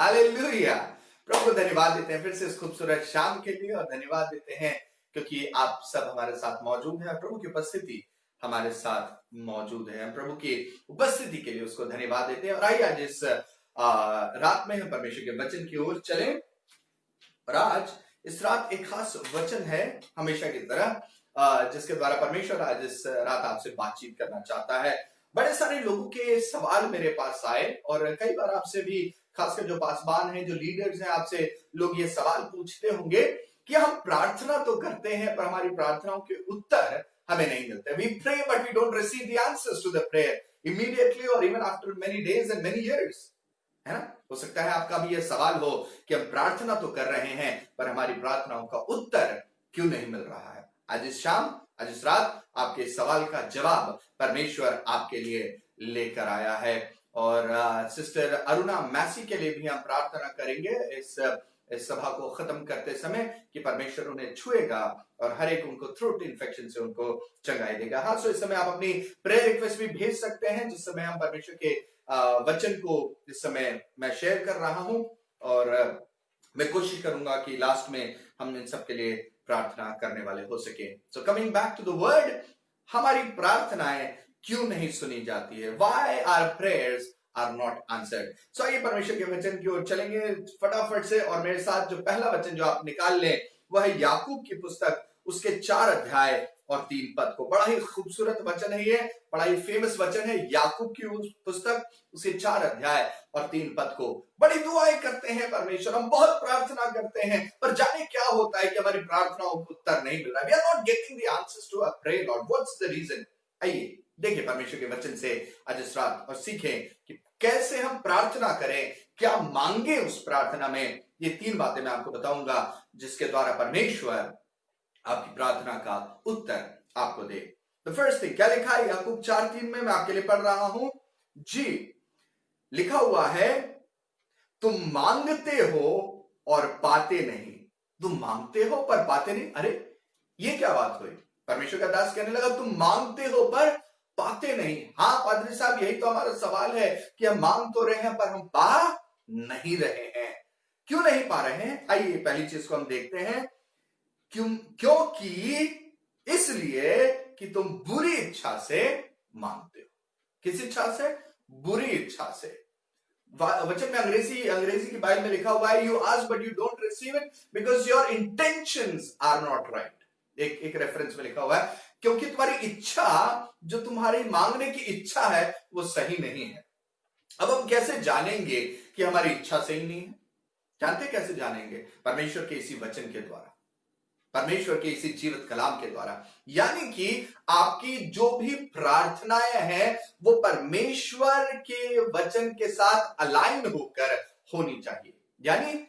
Hallelujah. प्रभु को धन्यवाद देते हैं फिर से इस खूबसूरत शाम के लिए, और धन्यवाद देते हैं क्योंकि आप सब हमारे साथ मौजूद हैं। प्रभु की उपस्थिति हमारे साथ मौजूद है। हम प्रभु की उपस्थिति के लिए उसको धन्यवाद देते हैं। और आइए आज इस रात में हम परमेश्वर के वचन की ओर चलें। और आज इस रात एक खास वचन है, हमेशा की तरह, जिसके द्वारा परमेश्वर आज इस रात आपसे बातचीत करना चाहता है। बड़े सारे लोगों के सवाल मेरे पास आए, और कई बार आपसे भी, खासकर जो पासवान हैं, जो लीडर्स हैं, आपसे लोग ये सवाल पूछते होंगे कि हम प्रार्थना तो करते हैं पर हमारी प्रार्थनाओं के उत्तर हमें नहीं मिलते। We pray but we don't receive the answers to the prayer immediately और even after many days and many years. है ना? हो सकता है आपका भी यह सवाल हो कि हम प्रार्थना तो कर रहे हैं पर हमारी प्रार्थनाओं का उत्तर क्यों नहीं मिल रहा है। आज इस शाम, आज इस रात आपके सवाल का जवाब परमेश्वर आपके लिए लेकर आया है। और सिस्टर अरुणा मैसी के लिए भी हम प्रार्थना करेंगे इस सभा को खत्म करते समय कि परमेश्वर उन्हें छुएगा और हर एक उनको थ्रोट इन्फेक्शन से उनको चंगाई देगा। हाँ, सो इस समय आप अपनी प्रेयर रिक्वेस्ट भी भेज सकते हैं, जिस समय हम परमेश्वर के वचन को इस समय मैं शेयर कर रहा हूं, और मैं कोशिश करूंगा कि लास्ट में हम इन सब के लिए प्रार्थना करने वाले हो सके। So coming back to the word, हमारी प्रार्थनाएं क्यों नहीं सुनी जाती है? Why our prayers are not answered. So आइए परमेश्वर के वचन की ओर चलेंगे फटाफट से, और मेरे साथ जो पहला वचन जो आप निकाल लें वह है याकूब की पुस्तक, उसके 4 अध्याय और 3 पद को। बड़ा ही खूबसूरत वचन है, ये बड़ा ही फेमस वचन है। याकूब की पुस्तक, उसके 4 अध्याय और 3 पद को। बड़ी दुआएं करते हैं परमेश्वर, हम बहुत प्रार्थना करते हैं, पर जाने क्या होता है कि हमारी प्रार्थनाओं को उत्तर नहीं मिल रहा। We are not getting the answers to our prayer, lord, what's the reason. आइए देखिए परमेश्वर के वचन से आज इस रात, और सीखें कि कैसे हम प्रार्थना करें, क्या मांगे उस प्रार्थना में। ये 3 बातें मैं आपको बताऊंगा जिसके द्वारा परमेश्वर आपकी प्रार्थना का उत्तर आपको दे। तो फर्स्ट थिंग क्या लिखा है याकूब 4:3 में, मैं आपके लिए पढ़ रहा हूं जी। लिखा हुआ है, तुम मांगते हो और पाते नहीं। तुम मांगते हो पर पाते नहीं। अरे ये क्या बात हुई? परमेश्वर का दास कहने लगा तुम मांगते हो पर पाते नहीं। हाँ पादरी साहब, यही तो हमारा सवाल है कि हम मांग तो रहे हैं पर हम पा नहीं रहे हैं। क्यों नहीं पा रहे हैं? आइए पहली चीज को हम देखते हैं। क्योंकि इसलिए कि तुम बुरी इच्छा से मांगते हो। किस इच्छा से? बुरी इच्छा से। वचन में अंग्रेजी की बाइबल में लिखा हुआ है, you ask but you don't receive it because your intentions are not right. एक रेफरेंस में लिखा हुआ है, क्योंकि तुम्हारी इच्छा, जो तुम्हारी मांगने की इच्छा है, वो सही नहीं है। अब हम कैसे जानेंगे कि हमारी इच्छा सही नहीं है? जानते कैसे जानेंगे? परमेश्वर के इसी वचन के द्वारा, परमेश्वर के इसी जीवित कलाम के द्वारा। यानी कि आपकी जो भी प्रार्थनाएं हैं वो परमेश्वर के वचन के साथ अलाइन होकर होनी चाहिए। यानी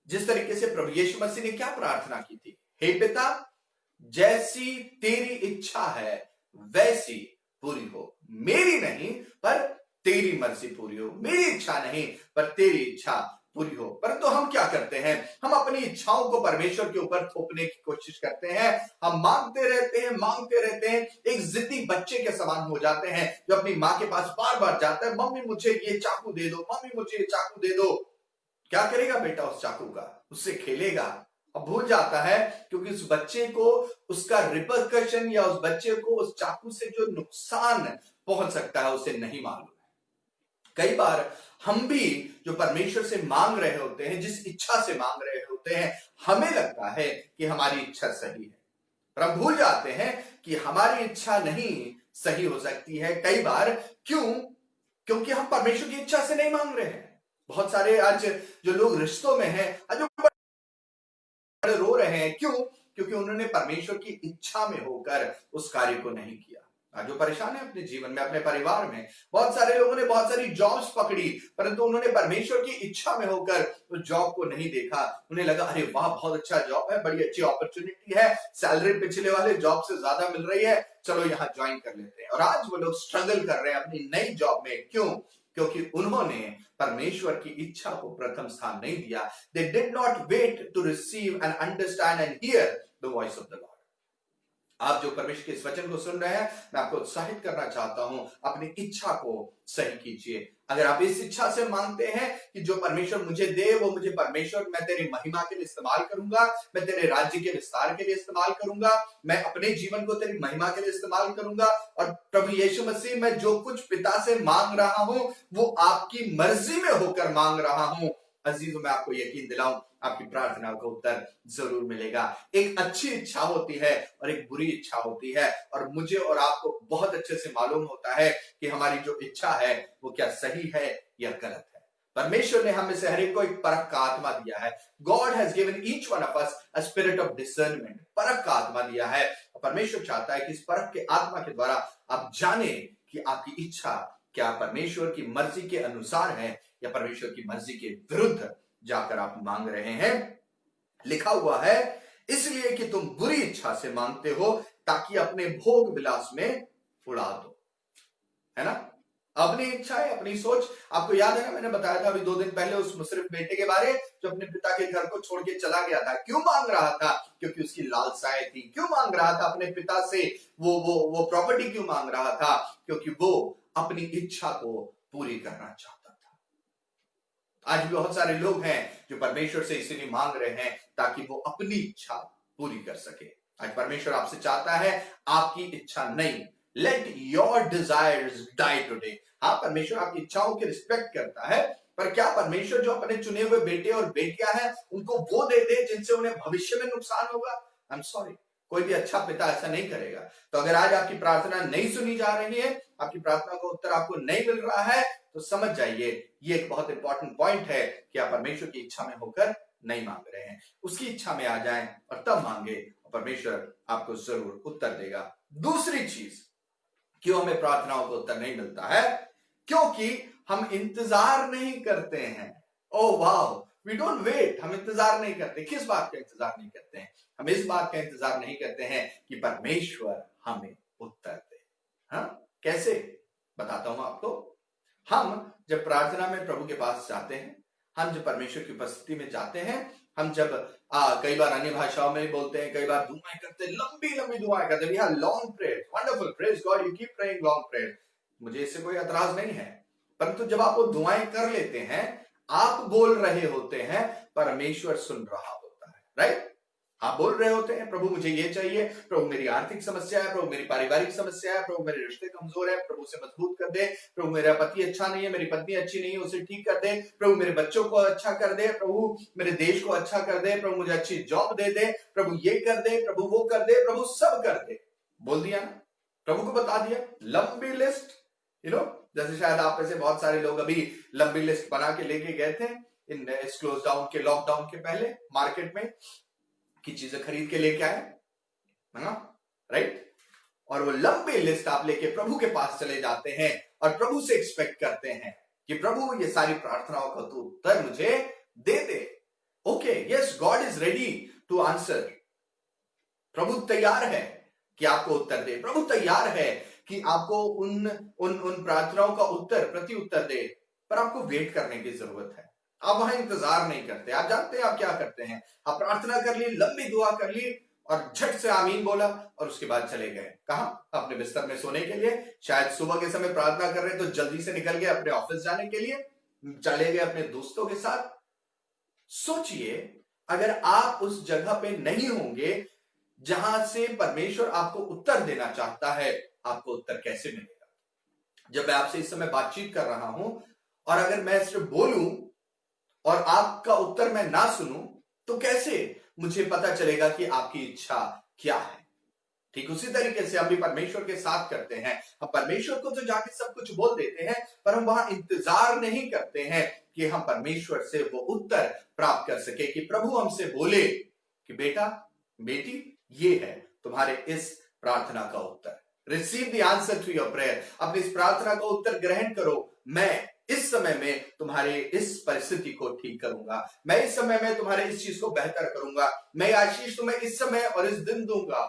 जिस तरीके से प्रभु यीशु मसीह ने क्या प्रार्थना की थी, हे पिता, जैसी तेरी इच्छा है वैसी पूरी हो, मेरी नहीं पर तेरी मर्जी पूरी हो। मेरी इच्छा नहीं पर तेरी इच्छा पूरी हो। परंतु हम क्या करते हैं? हम अपनी इच्छाओं को परमेश्वर के ऊपर थोपने की कोशिश करते हैं। हम मांगते रहते हैं, एक जिद्दी बच्चे के समान हो जाते हैं जो अपनी मां के पास बार बार जाता है, मम्मी मुझे ये चाकू दे दो, मम्मी मुझे ये चाकू दे दो। क्या करेगा बेटा उस चाकू का? उससे खेलेगा। अब भूल जाता है, क्योंकि उस बच्चे को उसका रिपरकशन या उस बच्चे को उस चाकू से जो नुकसान पहुंच सकता है उसे नहीं मालूम है। कई बार हम भी जो परमेश्वर से मांग रहे होते हैं, जिस इच्छा से मांग रहे होते हैं, हमें लगता है कि हमारी इच्छा सही है, पर हम भूल जाते हैं कि हमारी इच्छा नहीं सही हो सकती है कई बार। क्यों? क्योंकि हम परमेश्वर की इच्छा से नहीं मांग रहे हैं। बहुत सारे आज जो लोग रिश्तों में हैं, जो बड़े रो रहे हैं, क्यों? क्योंकि उन्होंने परमेश्वर की इच्छा में होकर उस कार्य को नहीं किया। जो परेशान है अपने जीवन में, अपने परिवार में, बहुत सारे लोगों ने बहुत सारी जॉब्स पकड़ी, परंतु उन्होंने परमेश्वर की इच्छा में होकर उस जॉब को नहीं देखा। उन्हें लगा अरे वाह बहुत अच्छा जॉब है, बड़ी अच्छी अपॉर्चुनिटी है, सैलरी पिछले वाले जॉब से ज्यादा मिल रही है, चलो यहाँ ज्वाइन कर लेते हैं। और आज वो लोग स्ट्रगल कर रहे हैं अपनी नई जॉब में। क्यों? क्योंकि उन्होंने परमेश्वर की इच्छा को प्रथम स्थान नहीं दिया। They did not wait to receive and understand and hear the voice of the Lord. आप जो परमेश्वर के इस वचन को सुन रहे हैं, मैं आपको उत्साहित करना चाहता हूं, अपनी इच्छा को सही कीजिए। अगर आप इस इच्छा से मांगते हैं कि जो परमेश्वर मुझे दे वो मुझे परमेश्वर, मैं तेरी महिमा के लिए इस्तेमाल करूंगा, मैं तेरे राज्य के विस्तार के लिए इस्तेमाल करूंगा, मैं अपने जीवन को तेरी महिमा के लिए इस्तेमाल करूंगा, और प्रभु यीशु मसीह मैं जो कुछ पिता से मांग रहा हूं वो आपकी मर्जी में होकर मांग रहा हूं, अजीजों मैं आपको यकीन दिलाऊं, आपकी प्रार्थना का उत्तर जरूर मिलेगा। एक अच्छी इच्छा होती है और एक बुरी इच्छा होती है, और मुझे और आपको बहुत अच्छे से मालूम होता है कि हमारी जो इच्छा है वो क्या सही है या गलत है। परमेश्वर ने हमें से हर एक को एक परख का आत्मा दिया है। God has given each one of us a spirit of discernment, परख का आत्मा दिया है। परमेश्वर चाहता है कि इस परख के आत्मा के द्वारा आप जाने कि आपकी इच्छा क्या परमेश्वर की मर्जी के अनुसार है या परमेश्वर की मर्जी के विरुद्ध जाकर आप मांग रहे हैं। लिखा हुआ है, इसलिए कि तुम बुरी इच्छा से मांगते हो ताकि अपने भोग विलास में उड़ा दो, है ना। अपनी इच्छा है, अपनी सोच। आपको याद है ना, मैंने बताया था अभी 2 दिन पहले उस मुसरिफ बेटे के बारे जो अपने पिता के घर को छोड़ के चला गया था। क्यों मांग रहा था? क्योंकि उसकी लालसाएं थी। क्यों मांग रहा था अपने पिता से वो प्रॉपर्टी? क्यों मांग रहा था? क्योंकि वो अपनी इच्छा को पूरी करना चाहता था। आज भी बहुत सारे लोग हैं जो परमेश्वर से इसीलिए मांग रहे हैं ताकि वो अपनी इच्छा पूरी कर सके। आज परमेश्वर आपसे चाहता है आपकी इच्छा नहीं। Let your desires die today. हाँ, परमेश्वर आपकी इच्छाओं की रिस्पेक्ट करता है, पर क्या परमेश्वर जो अपने चुने हुए बेटे और बेटियां हैं उनको वो दे दे जिनसे उन्हें भविष्य में नुकसान होगा? आई एम सॉरी, कोई भी अच्छा पिता ऐसा नहीं करेगा। तो अगर आज आपकी प्रार्थना नहीं सुनी जा रही है, आपकी प्रार्थना का उत्तर आपको नहीं मिल रहा है, तो समझ जाइए ये एक बहुत इंपॉर्टेंट पॉइंट है कि आप परमेश्वर की इच्छा में होकर नहीं मांग रहे हैं। उसकी इच्छा में आ जाएं और तब मांगे, और परमेश्वर आपको जरूर उत्तर देगा। दूसरी चीज, क्यों हमें प्रार्थनाओं को उत्तर नहीं मिलता है? क्योंकि हम इंतजार नहीं करते हैं। ओह वाह, वी डोंट वेट। हम इंतजार नहीं करते। किस बात का इंतजार नहीं करते हैं? हम इस बात का इंतजार नहीं करते हैं कि परमेश्वर हमें उत्तर दे। हाँ, कैसे? बताता हूं आपको। हम जब प्रार्थना में प्रभु के पास जाते हैं, हम जब परमेश्वर की उपस्थिति में जाते हैं, हम जब कई बार अन्य भाषाओं में बोलते हैं, कई बार दुआएं करते हैं, लंबी लंबी दुआएं करते हैं। We have long prayers, wonderful, praise God, you keep praying long prayers. मुझे इससे कोई एतराज नहीं है, परंतु जब आप वो दुआएं कर लेते हैं, आप बोल रहे होते हैं, परमेश्वर सुन रहा होता है, राइट? आप बोल रहे होते हैं, प्रभु मुझे ये चाहिए, प्रभु मेरी आर्थिक समस्या है, प्रभु मेरी पारिवारिक समस्या है, प्रभु मेरे रिश्ते कमजोर है, प्रभु से मजबूत कर दे, प्रभु मेरा पति अच्छा नहीं है, मेरी पत्नी अच्छी नहीं है, उसे ठीक कर दे, प्रभु मेरे बच्चों को अच्छा कर दे, प्रभु मेरे देश को अच्छा कर दे, प्रभु मुझे अच्छी जॉब दे दे, प्रभु ये कर दे, प्रभु वो कर दे, प्रभु सब कर दे। बोल दिया ना, प्रभु को बता दिया, लंबी लिस्ट। जैसे शायद आप में से बहुत सारे लोग अभी लंबी लिस्ट बना के लेके गए थे इस क्लोज डाउन के, लॉकडाउन के पहले मार्केट में की चीजें खरीद के लेके आए, है ना, राइट? और वो लंबी लिस्ट आप लेके प्रभु के पास चले जाते हैं और प्रभु से एक्सपेक्ट करते हैं कि प्रभु ये सारी प्रार्थनाओं का तो उत्तर मुझे दे दे। Okay, yes, God is ready to answer. प्रभु तैयार है कि आपको उत्तर दे। प्रभु तैयार है कि आपको उन प्रार्थनाओं का उत्तर, प्रति उत्तर दे, पर आपको वेट करने की जरूरत है। आप वहां इंतजार नहीं करते। आप जानते हैं आप क्या करते हैं? आप प्रार्थना कर ली, लंबी दुआ कर ली और झट से आमीन बोला और उसके बाद चले गए कहां? अपने बिस्तर में सोने के लिए। शायद सुबह के समय प्रार्थना कर रहे तो जल्दी से निकल गए अपने ऑफिस जाने के लिए, चले गए अपने दोस्तों के साथ। सोचिए, अगर आप उस जगह पे नहीं होंगे जहां से परमेश्वर आपको उत्तर देना चाहता है, आपको उत्तर कैसे मिलेगा? जब मैं आपसे इस समय बातचीत कर रहा हूं और अगर मैं सिर्फ बोलूं और आपका उत्तर मैं ना सुनूं, तो कैसे मुझे पता चलेगा कि आपकी इच्छा क्या है? ठीक उसी तरीके से हम भी परमेश्वर के साथ करते हैं। हम परमेश्वर को तो जाके सब कुछ बोल देते हैं, पर हम वहां इंतजार नहीं करते हैं कि हम परमेश्वर से वो उत्तर प्राप्त कर सके, कि प्रभु हमसे बोले कि बेटा, बेटी, ये है तुम्हारे इस प्रार्थना का उत्तर। Receive the answer to your prayer. अपनी इस प्रार्थना का उत्तर ग्रहण करो। मैं इस समय में तुम्हारे इस परिस्थिति को ठीक करूंगा। मैं इस समय में तुम्हारे इस चीज को बेहतर करूंगा। मैं आशीष तुम्हें इस समय और इस दिन दूंगा।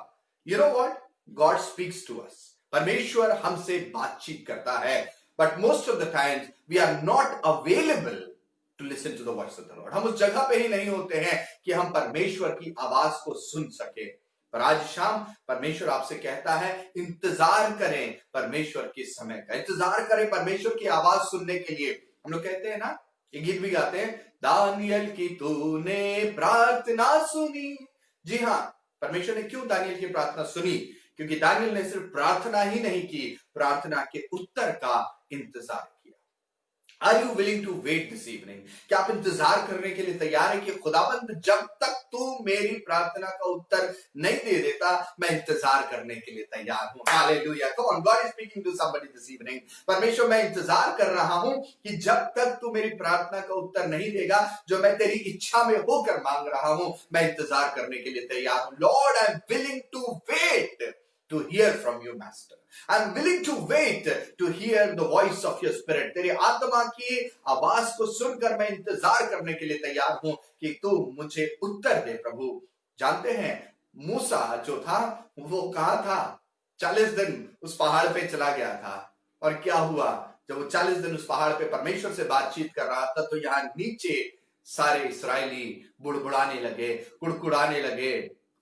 You know what? God speaks to us. परमेश्वर हमसे बातचीत करता है, but most of the times we are not available to listen to the voice of the Lord. हम उस जगह पे ही नहीं होते हैं कि हम परमेश्वर की आवाज को सुन सके। पर आज शाम परमेश्वर आपसे कहता है इंतजार करें परमेश्वर के समय का, इंतजार करें परमेश्वर की आवाज सुनने के लिए। हम लोग कहते हैं ना, ये गीत भी गाते हैं, दानियल की तूने प्रार्थना सुनी। जी हाँ, परमेश्वर ने क्यों दानियल की प्रार्थना सुनी? क्योंकि दानियल ने सिर्फ प्रार्थना ही नहीं की, प्रार्थना के उत्तर का इंतजार किया। Are you willing to wait this evening? क्या आप इंतजार करने के लिए तैयार है कि खुदाबंद जब तक तू मेरी प्रार्थना का उत्तर नहीं दे देता, मैं इंतजार करने के लिए तैयार हूं। Hallelujah, come on, God is speaking to somebody this evening. परमेश्वर, मैं इंतजार कर रहा हूं कि जब तक तू मेरी प्रार्थना का उत्तर नहीं देगा, जो मैं तेरी इच्छा में होकर मांग रहा हूं, मैं इंतजार करने के लिए तैयार हूं। Lord, I am willing to wait to hear from you, Master. I'm willing to wait to hear the voice of your spirit. तेरी आत्मा की आवाज को सुनकर मैं इंतजार करने के लिए तैयार हूं कि तू मुझे उत्तर दे। प्रभु, जानते हैं मूसा जो था वो कहां था? 40 दिन उस पहाड़ पे चला गया था, और क्या हुआ जब वो 40 दिन उस पहाड़ पे परमेश्वर से बातचीत कर रहा था, तो यहाँ नीचे सारे इस्राएली बुड़बुड़ाने लगे, कुड़कुड़ाने लगे।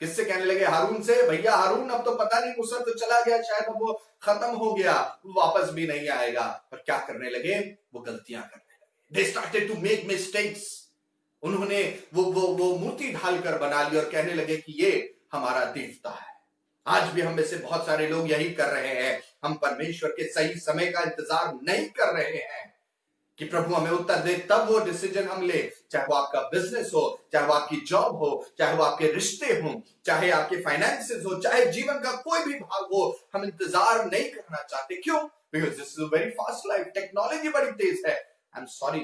किससे कहने लगे? हारून से। भैया हारून, अब तो पता नहीं, मूसा तो चला गया, शायद अब वो खत्म हो गया, वो वापस भी नहीं आएगा। पर क्या करने लगे? वो गलतियां करने लगे। They started to make mistakes. उन्होंने वो मूर्ति ढालकर बना ली और कहने लगे कि ये हमारा देवता है। आज भी हम में से बहुत सारे लोग यही कर रहे हैं। हम परमेश्वर के सही समय का इंतजार नहीं कर रहे हैं कि प्रभु हमें उत्तर दे, तब वो डिसीजन हम ले। चाहे वो आपका बिजनेस हो, चाहे वो आपकी जॉब हो, चाहे वो आपके रिश्ते हो, चाहे आपके फाइनेंसेस हो, चाहे जीवन का कोई भी भाग हो, हम इंतजार नहीं करना चाहते। क्यों? Because this is a very fast life. Technology बड़ी तेज है। आई एम सॉरी,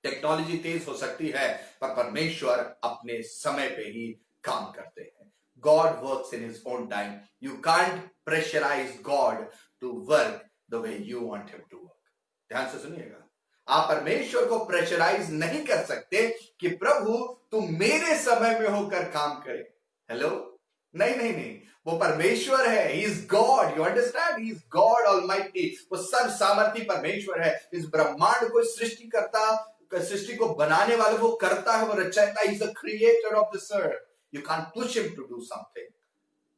टेक्नोलॉजी तेज हो सकती है, पर परमेश्वर अपने समय पे ही काम करते हैं। God works in his own time. You can't pressurize God to work the way you want him to work. ध्यान से सुनिएगा, आप परमेश्वर को प्रेशराइज नहीं कर सकते कि प्रभु तुम मेरे समय में होकर काम करे। हेलो, नहीं नहीं नहीं, वो परमेश्वर है। He is God, you understand? He is God Almighty. वो सर्व सामर्थी परमेश्वर है। इस ब्रह्मांड को सृष्टि को बनाने वाले वो करता है, वो रचयिता। He is the creator of this earth. You can't push him to do something.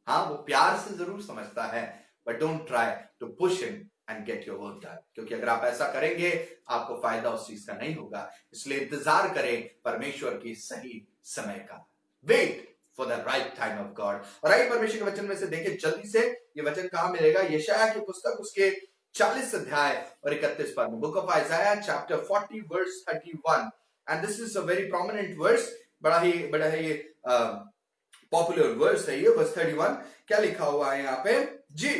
हाँ, वो प्यार से जरूर समझता है, but don't try to push him and get your work done. क्योंकि अगर आप ऐसा करेंगे, आपको फायदा उस चीज का नहीं होगा। इसलिए इंतजार करें परमेश्वर की सही समय का। Wait for the right time of God. और आइए परमेश्वर के वचन में से देखें जल्दी से, ये वचन कहां मिलेगा? यशायाह की पुस्तक, उसके 40 अध्याय और 31 पद में। Book of Isaiah chapter 40 verse 31, and this is a very prominent verse. बड़ा ही पॉपुलर वर्स है ये, वर्स 31। क्या लिखा हुआ है यहाँ पे? जी,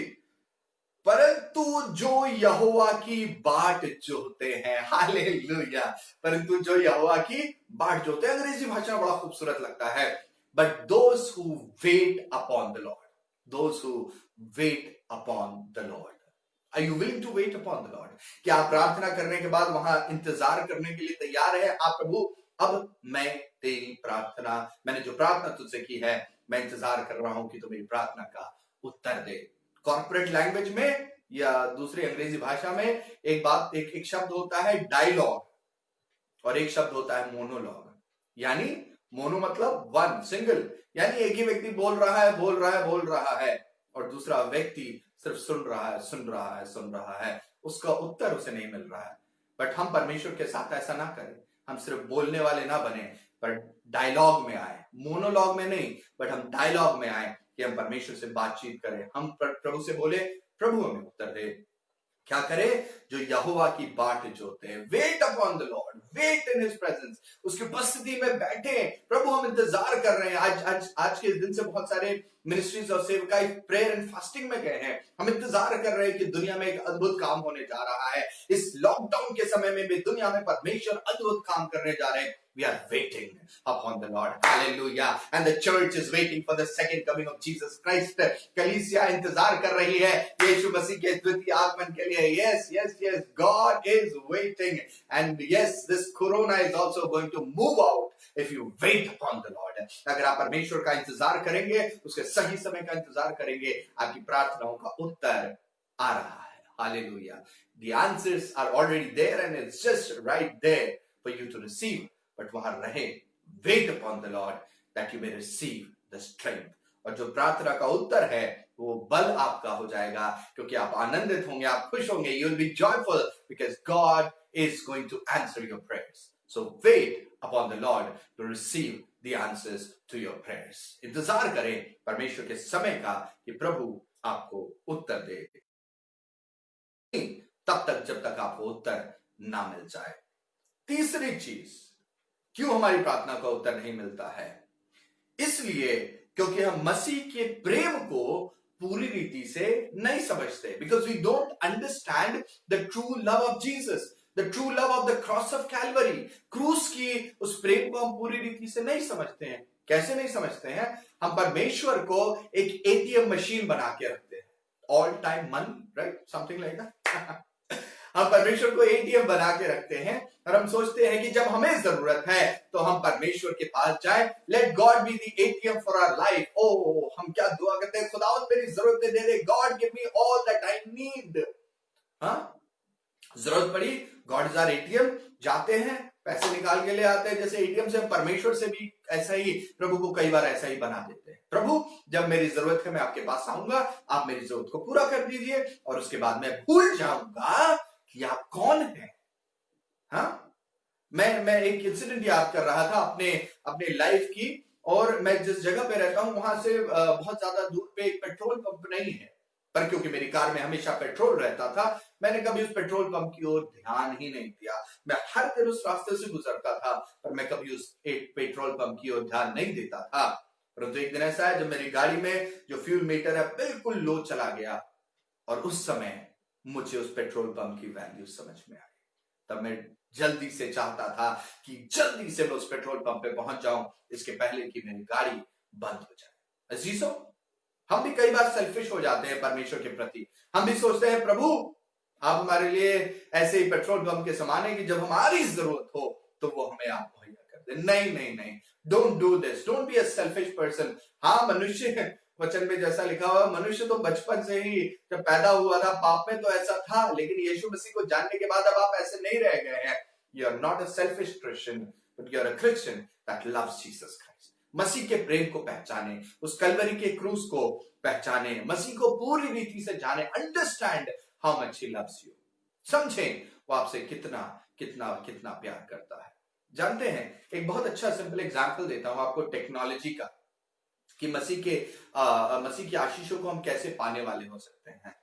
परंतु जो यहोवा की बाट जोते हैं, हालेलुया, परंतु जो यहोवा की बाट जोते हैं। अंग्रेजी भाषा बड़ा खूबसूरत लगता है, but those who wait upon the Lord, those who wait upon the Lord. Are you willing to wait upon the Lord? क्या आप प्रार्थना करने के बाद वहां इंतजार करने के लिए तैयार है? आप प्रभु, अब मैं तेरी प्रार्थना, मैंने जो प्रार्थना तुझसे की है, मैं इंतजार कर रहा हूं कि तू मेरी प्रार्थना का उत्तर दे। कॉर्पोरेट लैंग्वेज में या दूसरी अंग्रेजी भाषा में एक शब्द होता है डायलॉग, और एक शब्द होता है मोनोलॉग। यानी मोनो मतलब वन, सिंगल, यानी एक ही व्यक्ति बोल रहा है, और दूसरा व्यक्ति सिर्फ सुन रहा है, उसका उत्तर उसे नहीं मिल रहा है। बट हम परमेश्वर के साथ ऐसा ना करें। हम सिर्फ बोलने वाले ना बने, पर डायलॉग में आए, मोनोलॉग में नहीं, बट हम डायलॉग में आए कि हम परमेश्वर से बातचीत करें। हम प्रभु से बोले, प्रभु हमें उत्तर दे। क्या करे? जो यहोवा की बाट जोते हैं। Wait upon the lord, wait in his presence, उसकी उपस्थिति में बैठे। प्रभु हम इंतजार कर रहे हैं। आज के दिन से बहुत सारे मिनिस्ट्रीज और सेवकाई प्रेयर एंड फास्टिंग में गए हैं। हम इंतजार कर रहे हैं कि दुनिया में एक अद्भुत काम होने जा रहा है। इस लॉकडाउन के समय में भी दुनिया में परमेश्वर अद्भुत काम करने जा रहे हैं। We are waiting upon the Lord. Hallelujah. And the church is waiting for the second coming of Jesus Christ. कलीसिया इंतजार कर रही है यीशु मसीह के द्वितीय आगमन के लिए। Yes, yes, yes. God is waiting. And yes, this corona is also going to move out if you wait upon the Lord. अगर आप परमेश्वर का इंतजार करेंगे, उसके सही समय का इंतजार करेंगे, आपकी प्रार्थनाओं का उत्तर आ रहा है। Hallelujah. The answers are already there and it's just right there for you to receive. But वहां रहे, wait upon the Lord that you may receive the strength और जो प्रार्थना का उत्तर है वो बल आपका हो जाएगा, क्योंकि आप आनंदित होंगे, आप खुश होंगे. You will be joyful because God is going to answer your prayers. So wait upon the lord to receive the answers to your prayers. इंतजार करें परमेश्वर के समय का कि प्रभु आपको उत्तर दे, तब तक जब तक आपको उत्तर ना मिल जाए. तीसरी चीज, क्यों हमारी प्रार्थना का उत्तर नहीं मिलता है? इसलिए क्योंकि हम मसीह के प्रेम को पूरी रीति से नहीं समझते. Because we don't understand the true love of Jesus, the true love of the cross of Calvary. क्रूस की उस प्रेम को हम पूरी रीति से नहीं समझते हैं. कैसे नहीं समझते हैं? हम परमेश्वर को एक एटीएम मशीन बना के रखते हैं, all time money, right, something like that. हम परमेश्वर को एटीएम बना के रखते हैं और हम सोचते हैं कि जब हमें जरूरत है तो हम परमेश्वर के पास जाएं. Let God be the ATM for our life. ओ हम क्या दुआ करते हैं, खुदावंद मेरी जरूरतें दे दे, God give me all that I need. हाँ, जरूरत पड़ी, गॉड इज आवर एटीएम, जाते हैं, पैसे निकाल के ले आते हैं. जैसे एटीएम से परमेश्वर से भी ऐसा ही, प्रभु को कई बार ऐसा ही बना देते हैं. प्रभु जब मेरी जरूरत है मैं आपके पास आऊंगा, आप मेरी जरूरत को पूरा कर दीजिए और उसके बाद मैं भूल जाऊंगा कि आप कौन है. हाँ, मैं एक इंसिडेंट याद कर रहा था अपने लाइफ की. और मैं जिस जगह पे रहता हूं वहां से बहुत ज्यादा दूर पे एक पेट्रोल पंप नहीं है, पर क्योंकि मेरी कार में हमेशा पेट्रोल रहता था, मैंने कभी उस पेट्रोल पंप की ओर ध्यान ही नहीं दिया. मैं हर दिन उस रास्ते से गुजरता था, पर मैं कभी उस एक पेट्रोल पंप की ओर ध्यान नहीं देता था. परंतु एक दिन ऐसा है जब मेरी गाड़ी में जो फ्यूल मीटर है बिल्कुल लो चला गया, और उस समय मुझे उस पेट्रोल पंप की वैल्यू समझ में आई. तब मैं जल्दी से चाहता था कि जल्दी से मैं उस पेट्रोल पंप पे पहुंच जाऊं, इसके पहले कि मेरी गाड़ी बंद हो जाए. अजीजों, हम भी कई बार सेल्फिश हो जाते हैं परमेश्वर के प्रति. हम भी सोचते हैं प्रभु आप हमारे लिए ऐसे ही पेट्रोल पंप के समान है कि जब हमारी जरूरत हो तो वो हमें आप मुहैया कर दे. नहीं नहीं नहीं, don't do this, don't be a selfish person. हाँ, मनुष्य, वचन में जैसा लिखा हुआ, मनुष्य तो बचपन से ही जब पैदा हुआ था पाप में तो ऐसा था, लेकिन यीशु मसीह को जानने के बाद अब आप ऐसे नहीं रह गए हैं. You are not a selfish Christian, but you are a Christian that loves Jesus Christ. मसीह के प्रेम को पहचाने, उस कलवरी के क्रूस को पहचाने, मसीह को पूरी रीति से जाने. Understand how much he loves you. समझें वो आपसे कितना कितना कितना प्यार करता है. जानते हैं, एक बहुत अच्छा सिंपल एग्जांपल देता हूं आपको टेक्नोलॉजी का, कि मसीह की आशीषों को हम कैसे पाने वाले हो सकते हैं.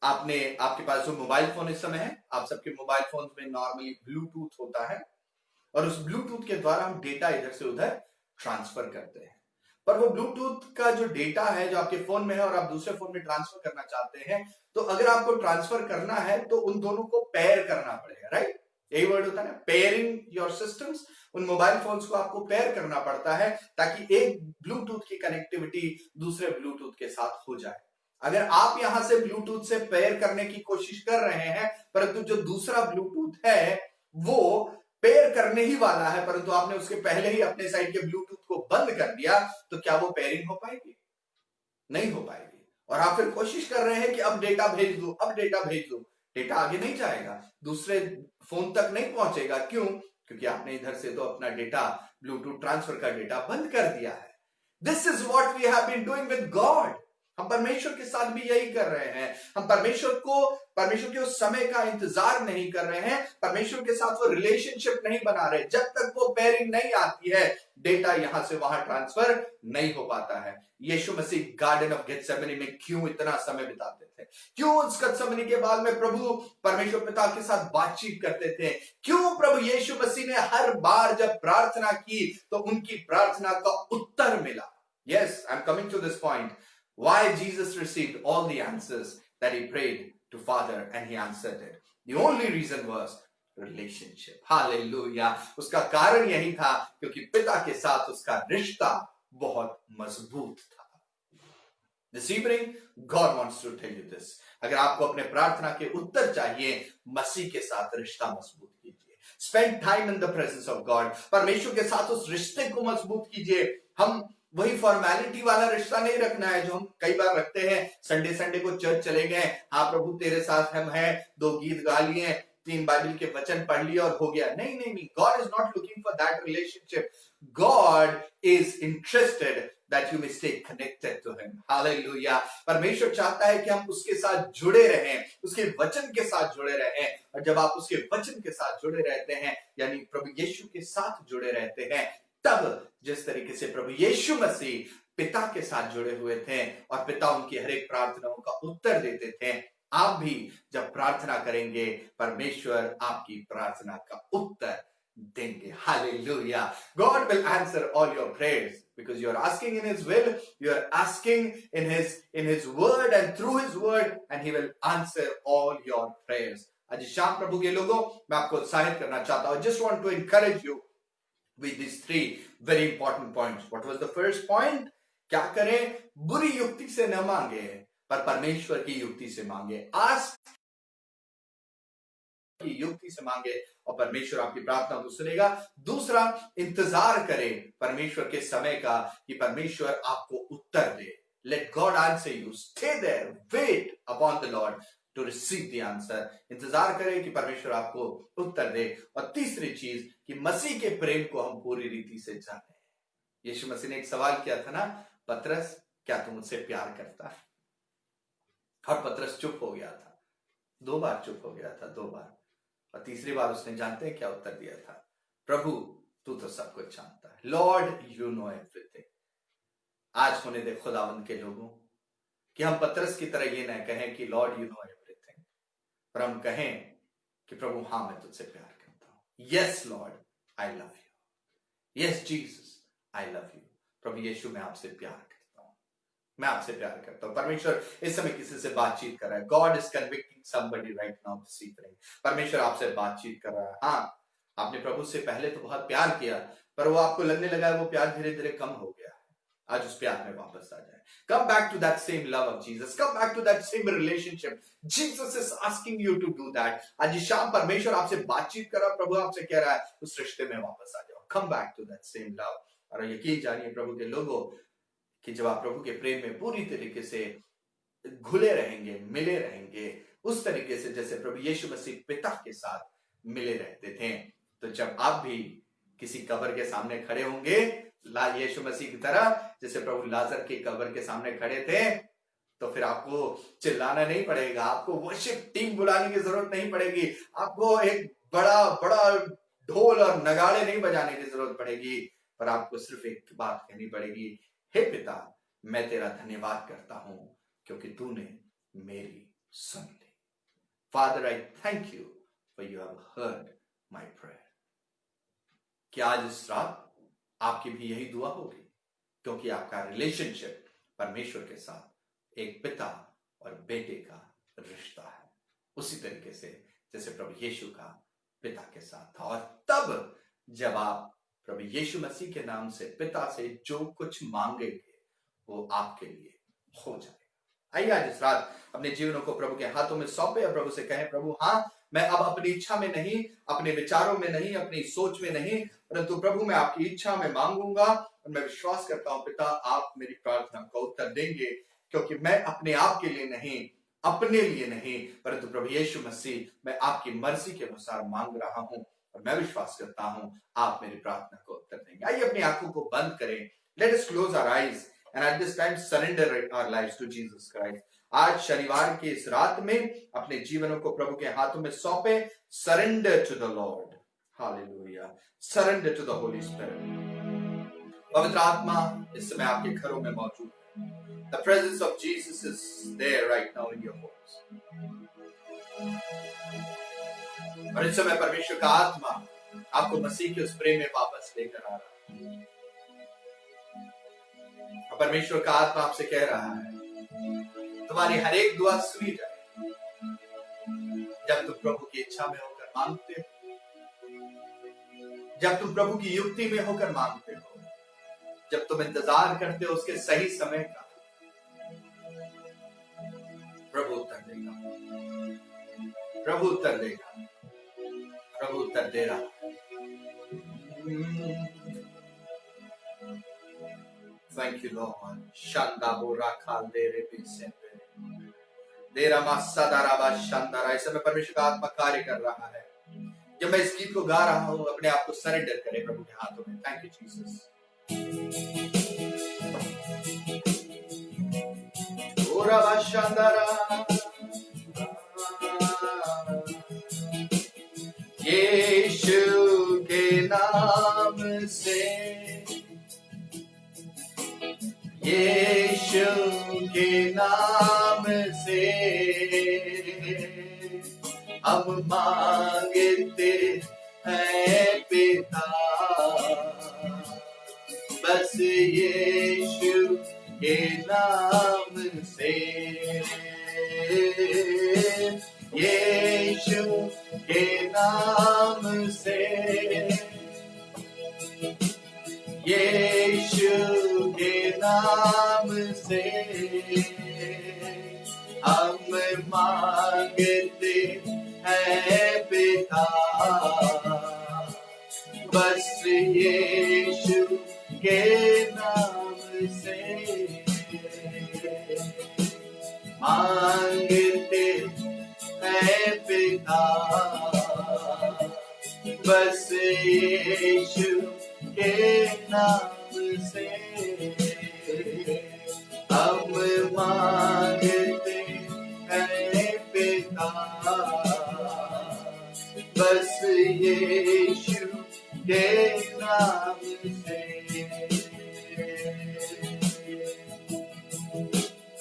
आपके पास जो मोबाइल फोन इस समय है, आप सबके मोबाइल फोन में नॉर्मली ब्लूटूथ होता है, और उस ब्लूटूथ के द्वारा हम डेटा इधर से उधर ट्रांसफर करते हैं. पर वो ब्लूटूथ का जो डेटा है जो आपके फोन में है और आप दूसरे फोन में ट्रांसफर करना चाहते हैं, तो अगर आपको ट्रांसफर करना है तो उन दोनों को पेयर करना पड़ेगा, राइट. यही वर्ड होता है ना, पेयरिंग योर सिस्टम्स. उन मोबाइल फोन्स को आपको पेयर करना पड़ता है ताकि एक ब्लूटूथ की कनेक्टिविटी दूसरे ब्लूटूथ के साथ हो जाए. अगर आप यहां से ब्लूटूथ से पेयर करने की कोशिश कर रहे हैं, परंतु जो दूसरा ब्लूटूथ है वो पेयर करने ही वाला है, परंतु आपने उसके पहले ही अपने साइड के ब्लूटूथ को बंद कर दिया, तो क्या वो पेयरिंग हो पाएगी? नहीं हो पाएगी. और आप फिर कोशिश कर रहे हैं कि अब डेटा भेज दो, अब डेटा भेज दो. डेटा आगे नहीं जाएगा, दूसरे फोन तक नहीं पहुंचेगा. क्यों? क्योंकि आपने इधर से तो अपना डेटा, ब्लूटूथ ट्रांसफर का डेटा बंद कर दिया है. This is what we have been doing with God. हम परमेश्वर के साथ भी यही कर रहे हैं. हम परमेश्वर के उस समय का इंतजार नहीं कर रहे हैं, परमेश्वर के साथ वो रिलेशनशिप नहीं बना रहे. जब तक वो पेयरिंग नहीं आती है, डेटा यहां से वहां ट्रांसफर नहीं हो पाता है. यीशु मसीह गार्डन ऑफ गेत्सेमनी में क्यों इतना समय बिताते थे? क्यों उस गेत्सेमनी के बाद में प्रभु परमेश्वर पिता के साथ बातचीत करते थे? क्यों प्रभु यीशु मसीह ने हर बार जब प्रार्थना की तो उनकी प्रार्थना का उत्तर मिला? Yes, I am coming to this point. Why Jesus received all the answers that he prayed to Father and he answered it. The only reason was relationship. Hallelujah. उसका कारण यही था क्योंकि पिता के साथ उसका रिश्ता बहुत मजबूत था. This evening, God wants to tell you this. अगर आपको अपने प्रार्थना के उत्तर चाहिए, मसीह के साथ रिश्ता मजबूत कीजिए. Spend time in the presence of God. परमेश्वर के साथ उस रिश्ते को मजबूत कीजिए. हम वही फॉर्मेलिटी वाला रिश्ता नहीं रखना है जो हम कई बार रखते हैं. संडे को चर्च चले गए, हाँ प्रभु तेरे साथ हम हैं, 2 गीत गा लिए, 3 बाइबल के वचन पढ़ लिए और हो गया. नहीं. God is not looking for that relationship. God is interested that you may stay connected to him. Hallelujah. परमेश्वर चाहता है कि हम उसके साथ जुड़े रहें, उसके वचन के साथ जुड़े रहें, और जब आप उसके वचन के साथ जुड़े रहते हैं, यानी प्रभु यीशु के साथ जुड़े रहते हैं, तब जिस तरीके से प्रभु यीशु मसीह पिता के साथ जुड़े हुए थे और पिता उनकी हर एक प्रार्थनाओं का उत्तर देते थे, आप भी जब प्रार्थना करेंगे परमेश्वर आपकी प्रार्थना का उत्तर देंगे. Hallelujah. God will answer all your prayers because you are asking in his will, you are asking in his word and through his word, and he will answer all your prayers. आज शाम प्रभु के लोगों, मैं आपको उत्साहित करना चाहता हूं. Just want to encourage you with these three very important points. What was the first point? क्या करें? बुरी युक्ति से न मांगे, पर परमेश्वर की युक्ति से मांगे. आज की युक्ति से मांगे और परमेश्वर आपकी प्रार्थना को सुनेगा. दूसरा, इंतजार करें परमेश्वर के समय का कि परमेश्वर आपको उत्तर दे. Let God answer you. Stay there. Wait upon the Lord to receive the answer. इंतजार करें कि परमेश्वर आपको उत्तर दे. और तीसरी चीज कि मसीह के प्रेम को हम पूरी रीति से जाने. यीशु मसीह ने एक सवाल किया था ना, पतरस क्या तू मुझसे प्यार करता है? और पतरस चुप हो गया था. 2 बार चुप हो गया था, 2 बार. और तीसरी बार उसने जानते हैं क्या उत्तर दिया था? प्रभु तू तो सब कुछ जानता है. Lord you know everything. आज होने दे खुदावंद के लोगों कि हम पतरस की तरह ये न कहें कि लॉर्ड यू नो एवरीथिंग, पर हम कहें कि प्रभु हाँ मैं तुझसे प्यार करता हूं. Yes Lord I love you. Yes Jesus I love you. प्रभु यीशु मैं आपसे प्यार करता हूं, मैं आपसे प्यार करता हूं. परमेश्वर इस समय किसी से बातचीत कर रहा है. God is convicting somebody right now this evening. परमेश्वर आपसे बातचीत कर रहा है. हाँ, आपने प्रभु से पहले तो बहुत प्यार किया, पर वो आपको लगने लगा है वो प्यार धीरे धीरे कम हो गया है. आज उस प्यार में वापस आ जाए. Come back to that same love of Jesus. Come back to that same relationship. Jesus is asking you to do that. आज शाम परमेश्वर आपसे बातचीत कर रहा है. प्रभु आपसे कह रहा है उस रिश्ते में वापस आ जाओ. Come back to that same love. और यकीन जानिए प्रभु के लोगों कि जब आप प्रभु के प्रेम में पूरी तरीके से घुले रहेंगे, मिले रहेंगे, उस तरीके से जैसे प्रभु यीशु मसीह पिता के साथ मिले रहते थे, तो जब आप भी किसी कब्र के सामने खड़े होंगे यीशु मसीह की तरह, जैसे प्रभु लाजर के कब्र के सामने खड़े थे, तो फिर आपको चिल्लाना नहीं पड़ेगा, आपको वर्शिप टीम बुलाने की जरूरत नहीं पड़ेगी, आपको एक बड़ा बड़ा ढोल और नगाड़े नहीं बजाने की जरूरत पड़ेगी, पर आपको सिर्फ एक बात कहनी पड़ेगी, हे पिता मैं तेरा धन्यवाद करता हूं क्योंकि तूने मेरी सुन ली. Father, I thank you for you have heard my prayer. क्या आज इस रात आपकी भी यही दुआ होगी? क्योंकि आपका रिलेशनशिप परमेश्वर के साथ एक पिता और बेटे का रिश्ता है, उसी तरीके से जैसे प्रभु यीशु का पिता के साथ था. और तब जब आप प्रभु यीशु मसीह के नाम से पिता से जो कुछ मांगेंगे वो आपके लिए हो जाएगा. आइए आज इस रात अपने जीवनों को प्रभु के हाथों में सौंपे और प्रभु से कहें, प्रभु हाँ मैं अब अपनी इच्छा में नहीं, अपने विचारों में नहीं, अपनी सोच में नहीं, परंतु प्रभु मैं आपकी इच्छा में मांगूंगा. और मैं विश्वास करता हूं पिता आप मेरी प्रार्थना का उत्तर देंगे, क्योंकि मैं अपने आप के लिए नहीं, अपने लिए नहीं, परंतु प्रभु यीशु मसीह मैं आपकी मर्जी के अनुसार मांग रहा हूं और मैं विश्वास करता हूं आप मेरी प्रार्थना को उत्तर देंगे. आइए अपनी आंखों को बंद करें. Let us close our eyes and at this time surrender our lives to Jesus Christ. आज शनिवार की इस रात में अपने जीवनों को प्रभु के हाथों में सौंपे. Surrender to the Lord. Hallelujah. Surrender to the Holy Spirit. पवित्र आत्मा इस समय आपके घरों में मौजूद है. The presence of Jesus is there right now in your homes. और इस समय परमेश्वर का आत्मा आपको मसीह के उस प्रेम में वापस लेकर आ रहा है. परमेश्वर का आत्मा आपसे कह रहा है तुम्हारी हर एक दुआ सुनी जाए जब तुम प्रभु की इच्छा में होकर मांगते हो, जब तुम प्रभु की युक्ति में होकर मांगते हो, जब तुम इंतजार करते हो उसके सही समय का. प्रभु उत्तर देगा, प्रभु उत्तर देगा, प्रभु उत्तर दे रहा है. Thank you, Lord. Shandabo rakaldere bisembe. Dera masadaraba shandara. इस समय परमेश्वर का आत्मा कार्य कर रहा है. जब मैं इस गीत को गा रहा हूँ अपने आप को सरेंडर करें प्रभु के हाथों में. Thank you, Jesus. ओरा बाशांदारा, यीशु के नाम से, यीशु के नाम से हम मांगते हैं पिता, बस यीशु के नाम से, यीशु के नाम से, यीशु के नाम से हम मांगते हैं पिता, बस यीशु के नाम से मांगते हैं पिता, बस यीशु के नाम से हम मांगते हैं पिता, बस यीशु के नाम से।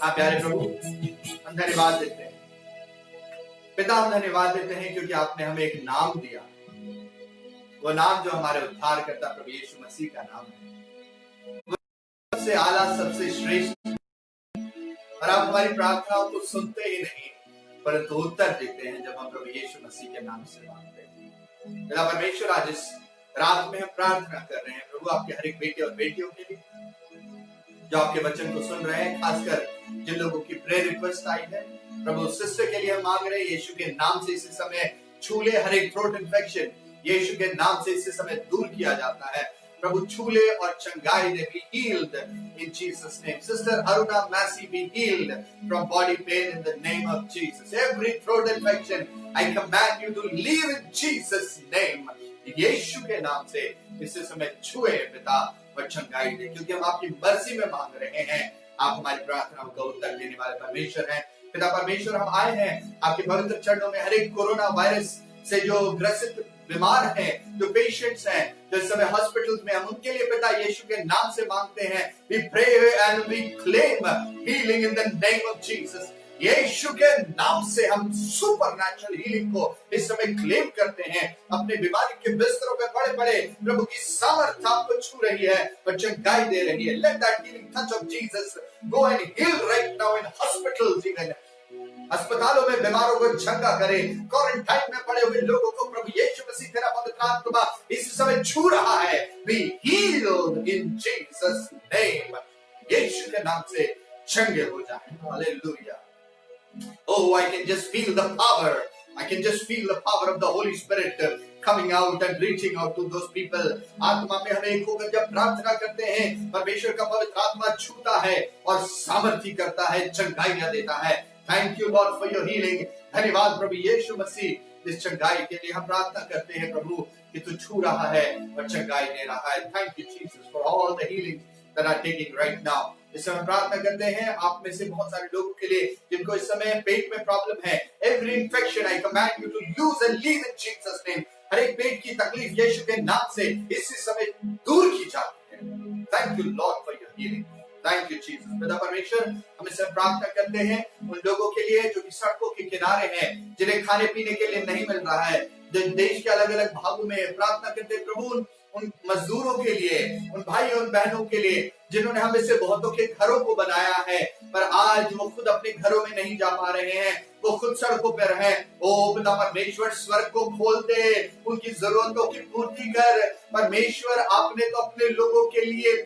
हाँ प्यारे प्रभु, हम धन्यवाद देते हैं पिता, हम धन्यवाद देते हैं क्योंकि आपने हमें एक नाम दिया, वो नाम जो हमारे उद्धार करता प्रभु यीशु मसीह का नाम है, वो सबसे आला, सबसे श्रेष्ठ। और आप हमारी प्रार्थनाओं को सुनते ही नहीं परंतु उत्तर देते हैं जब हम प्रभु यीशु मसीह के नाम से मांगते हैं। पिता परमेश्वर, आज इस रात में हम प्रार्थना कर रहे हैं प्रभु आपके हर एक बेटे और बेटियों के लिए जो आपके वचन को सुन रहे हैं, खासकर जिन लोगों की प्रेयर रिक्वेस्ट आई है प्रभु उस सिस्टर के लिए हम मांग रहे हैं, यीशु के नाम से इसी समय छूले हर एक थ्रोट इन्फेक्शन यीशु के नाम से इसी समय दूर किया जाता है प्रभु, छूले और चंगाई दे, be healed in Jesus name. Sister Aruna Massey, be healed from body pain in the name of Jesus. Every throat infection I command you to leave in Jesus name. यीशु के नाम से इसी समय छुए पिता और चंगाई दे, क्योंकि हम आपकी मर्जी में मांग रहे हैं। आप हमारी प्रार्थनाओं का उत्तर देने वाले परमेश्वर हैं। पिता परमेश्वर, हम आए हैं आपके पवित्र चरणों में, हर एक कोरोना वायरस से जो ग्रसित बीमार हैं, जो पेशेंट्स हैं, जो इस समय हॉस्पिटल्स में, हम उनके लिए पिता यीशु के नाम से मांगते हैं। We pray and we claim healing in the name of Jesus. यीशु के नाम से हम सुपरनैचुरल हीलिंग को इस समय क्लेम करते हैं। अपने बीमारी के बिस्तरों पे पड़े पड़े प्रभु की सामर्थ आपको छू रही है और चंगाई दे रही है। Let that healing touch of Jesus go and heal right now in hospitals even. अस्पतालों में बीमारों को चंगा करे, क्वारंटाइन में पड़े हुए लोगों को प्रभु यीशु मसीह तेरा पवित्र आत्मा इस समय छू रहा है। Be healed in Jesus name. यीशु के नाम से चंगे हो जाएं। Hallelujah. Oh, I can just feel the power. I can just feel the power of the Holy Spirit coming out and reaching out to those people. आत्मा में हम एक होकर जब प्रार्थना करते हैं, परमेश्वर का पवित्र आत्मा छूता है और सामर्थ्य करता है, चंगाइयां देता है। Thank you Lord for your healing. धन्यवाद प्रभु यीशु मसीह, इस चंगाई के लिए हम प्रार्थना करते हैं प्रभु कि तू छू रहा है और चंगाई दे रहा है। Thank you Jesus for all the healing that are taking right now. इस समय प्रार्थना करते हैं आप में से बहुत सारे लोगों के लिए जिनको इस समय पेट में प्रॉब्लम है। Every infection I command you to lose and leave in Jesus name. हर एक पेट की तकलीफ यीशु के नाम से इसी समय दूर की जाती है। Thank you Lord for your healing. Thank you Jesus. पिता परमेश्वर, हम इस समय प्रार्थना करते हैं उन लोगों के लिए जो कि सड़कों के किनारे हैं, जिन्हें खाने पीने के लिए नहीं मिल रहा है, जो देश के अलग अलग भागों में प्रार्थना करते हैं प्रभु उन मजदूरों के लिए, उन भाई और बहनों के लिए जिन्होंने हम से बहुतों के घरों को बनाया है पर आज वो खुद अपने घरों में नहीं जा पा रहे हैं, वो खुद सड़कों पर हैं। ओ पिता परमेश्वर, स्वर्ग को खोल दे, उनकी जरूरतों की पूर्ति कर। परमेश्वर, आपने तो अपने लोगों के लिए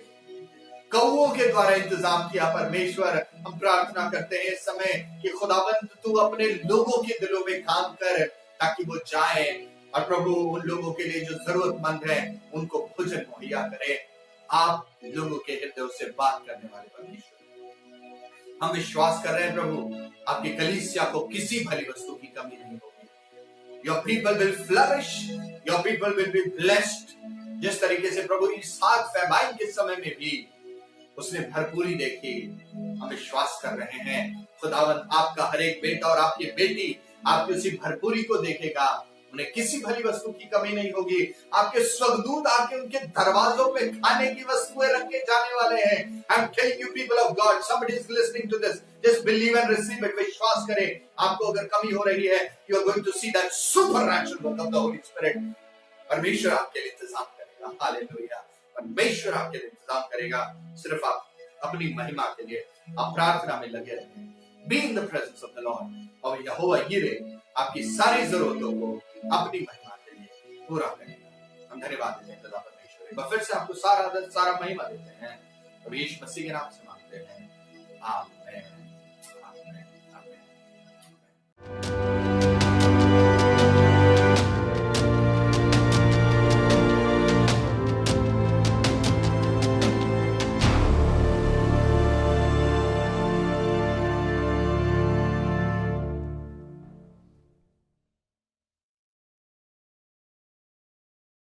कौओं के द्वारा इंतजाम किया। परमेश्वर, हम प्रार्थना करते हैं इस समय कि खुदाबंद तू अपने लोगों के दिलों में काम कर ताकि वो जाए और प्रभु उन लोगों के लिए जो जरूरतमंद है उनको भोजन मुहैया करे। आप लोगों के हृदयों से बात करने वाले परमेश्वर, हम विश्वास कर रहे हैं प्रभु आपकी कलीसिया को किसी भली वस्तु की कमी नहीं होगी। Your people will flourish, your people will be blessed। जिस तरीके से प्रभु इस फैमाइन के समय में भी उसने भरपूरी देखी। हम विश्वास कर रहे हैं खुदावंद आपका हर एक बेटा और आपकी बेटी आपकी उसी भरपूरी को देखेगा। उन्हें किसी भली वस्तु की कमी नहीं होगी। आपके स्वर्गदूत आके उनके दरवाजों पे खाने की वस्तुएं रख के जाने वाले हैं। I am telling you people of God, somebody is listening to this, just believe and receive it। विश्वास करें। आपको अगर कमी हो रही है, you are going to see that supernatural work of the Holy Spirit। परमेश्वर आपके लिए इंतजाम करेगा। हालेलुया। परमेश्वर आपके लिए इंतजाम करेगा। सिर्फ आप अपनी महिमा के लिए आप प्रार्थना में लगे रहें। Be in the presence of the Lord, और यहोवा यिरे आपकी सारी जरूरतों को अपनी महिमा के लिए पूरा करेगा। हम धन्यवाद देते हैं खुदा परमेश्वर। एक बार फिर से आपको सारा आदर सारा महिमा देते हैं और यीशु मसीह के नाम से मांगते हैं, आमीन।